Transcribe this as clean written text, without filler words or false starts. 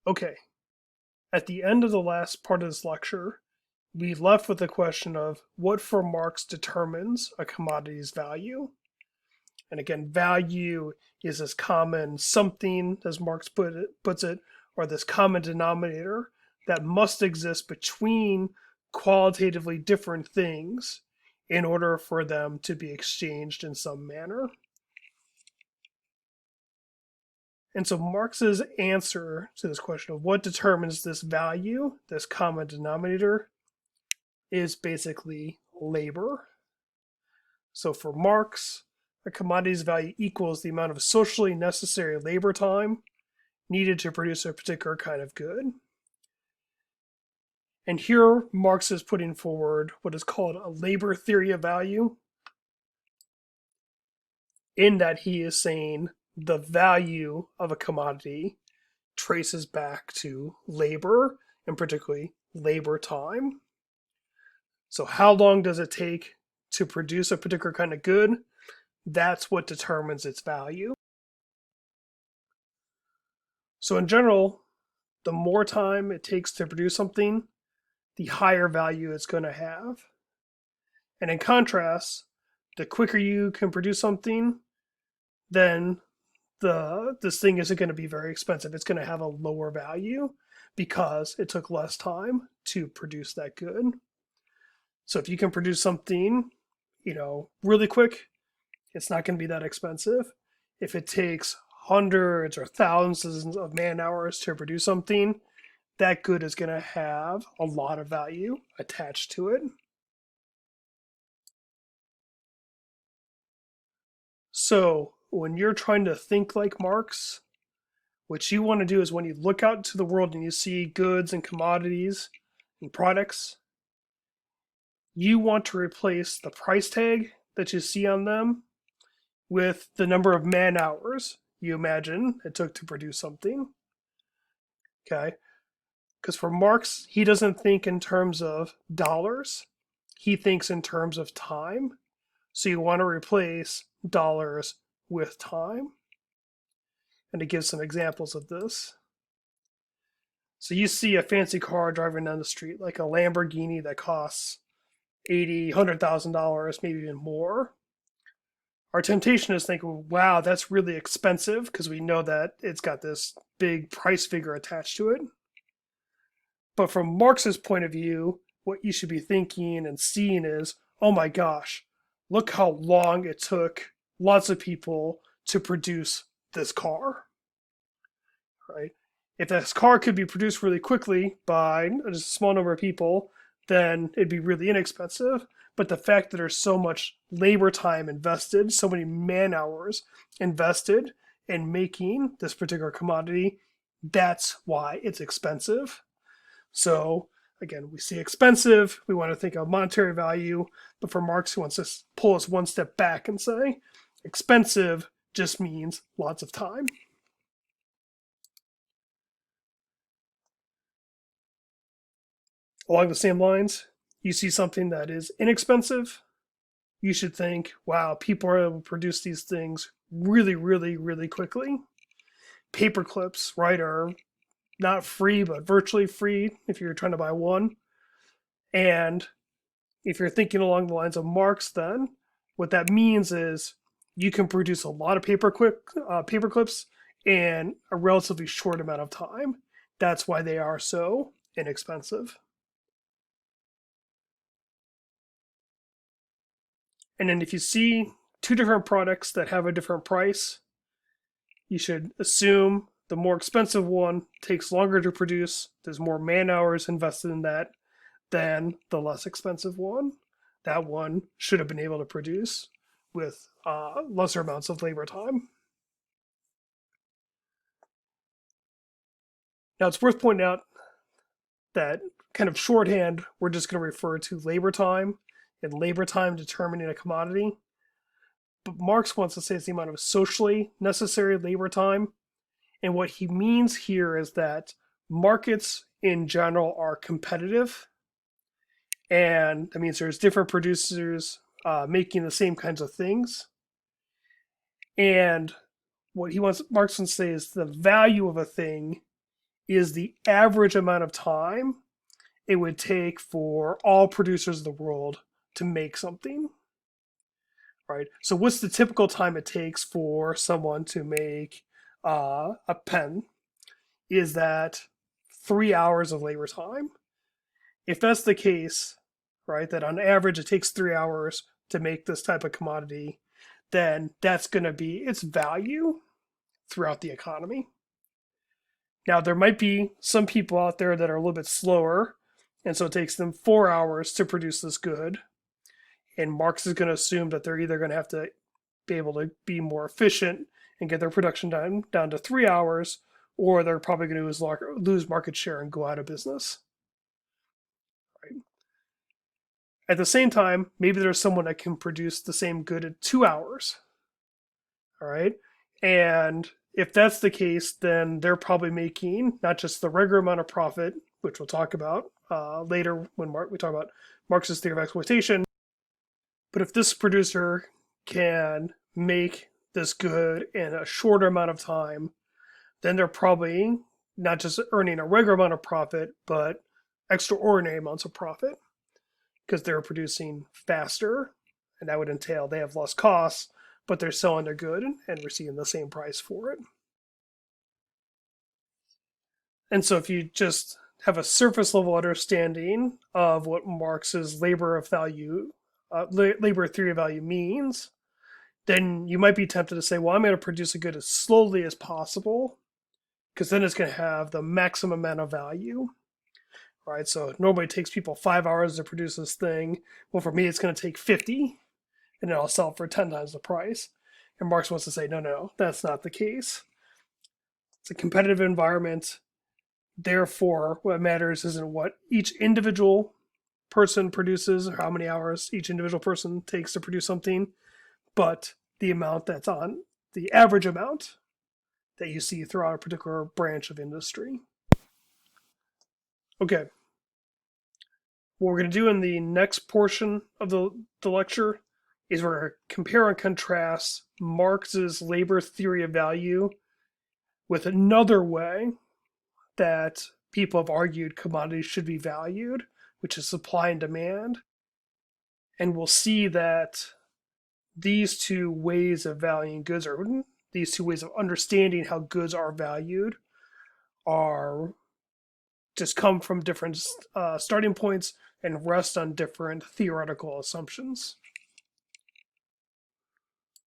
Okay, at the end of the last part of this lecture, we left with the question of what for Marx determines a commodity's value. And again, value is this common something, as Marx puts it, or this common denominator that must exist between qualitatively different things in order for them to be exchanged in some manner. And so Marx's answer to this question of what determines this value, this common denominator, is basically labor. So for Marx, a commodity's value equals the amount of socially necessary labor time needed to produce a particular kind of good. And here Marx is putting forward what is called a labor theory of value, in that he is saying the value of a commodity traces back to labor, and particularly labor time. So how long does it take to produce a particular kind of good? That's what determines its value. So in general, the more time it takes to produce something, the higher value it's going to have. And in contrast, the quicker you can produce something, then this thing isn't going to be very expensive. It's going to have a lower value because it took less time to produce that good. So if you can produce something, really quick, it's not going to be that expensive. If it takes hundreds or thousands of man hours to produce something, that good is going to have a lot of value attached to it. So when you're trying to think like Marx, what you want to do is when you look out into the world and you see goods and commodities and products, you want to replace the price tag that you see on them with the number of man hours you imagine it took to produce something. Okay? Because for Marx, he doesn't think in terms of dollars, he thinks in terms of time. So you want to replace dollars with time. And to give some examples of this. So you see a fancy car driving down the street, like a Lamborghini that costs $80,000, $100,000, maybe even more. Our temptation is thinking, wow, that's really expensive because we know that it's got this big price figure attached to it. But from Marx's point of view, what you should be thinking and seeing is, oh my gosh, look how long it took lots of people to produce this car, right? If this car could be produced really quickly by just a small number of people, then it'd be really inexpensive. But the fact that there's so much labor time invested, so many man hours invested in making this particular commodity, that's why it's expensive. So again, we see expensive, we want to think of monetary value, but for Marx, he wants to pull us one step back and say expensive just means lots of time. Along the same lines, you see something that is inexpensive, you should think, wow, people are able to produce these things really, really, really quickly. Paper clips, right, are not free, but virtually free if you're trying to buy one. And if you're thinking along the lines of Marx, then what that means is you can produce a lot of paper clips in a relatively short amount of time. That's why they are so inexpensive. And then if you see two different products that have a different price, you should assume the more expensive one takes longer to produce. There's more man hours invested in that than the less expensive one. That one should have been able to produce with lesser amounts of labor time. Now, it's worth pointing out that kind of shorthand, we're just going to refer to labor time and labor time determining a commodity. But Marx wants to say it's the amount of socially necessary labor time. And what he means here is that markets in general are competitive. And that means there's different producers making the same kinds of things. And what Marx wants to say is the value of a thing is the average amount of time it would take for all producers of the world to make something, right? So what's the typical time it takes for someone to make a pen? Is that 3 hours of labor time? If that's the case, right, that on average it takes 3 hours to make this type of commodity, then that's going to be its value throughout the economy. Now, there might be some people out there that are a little bit slower, and so it takes them 4 hours to produce this good. And Marx is going to assume that they're either going to have to be able to be more efficient and get their production time down to 3 hours, or they're probably going to lose market share and go out of business. Right? At the same time, maybe there's someone that can produce the same good in 2 hours. All right. And if that's the case, then they're probably making not just the regular amount of profit, which we'll talk about later when we talk about Marx's theory of exploitation. But if this producer can make this good in a shorter amount of time, then they're probably not just earning a regular amount of profit, but extraordinary amounts of profit because they're producing faster, and that would entail they have less costs, but they're selling their good and receiving the same price for it. And so if you just have a surface level understanding of what Marx's labor theory of value means, then you might be tempted to say, well, I'm going to produce a good as slowly as possible because then it's going to have the maximum amount of value, right? So it normally takes people 5 hours to produce this thing. Well, for me, it's going to take 50, and then I'll sell it for 10 times the price. And Marx wants to say, no, that's not the case. It's a competitive environment. Therefore, what matters isn't what each individual person produces or how many hours each individual person takes to produce something, but the amount that's on the average amount that you see throughout a particular branch of industry. Okay. What we're going to do in the next portion of the lecture is we're going to compare and contrast Marx's labor theory of value with another way that people have argued commodities should be valued, which is supply and demand. And we'll see that these two ways of valuing goods, or these two ways of understanding how goods are valued, are just come from different starting points and rest on different theoretical assumptions.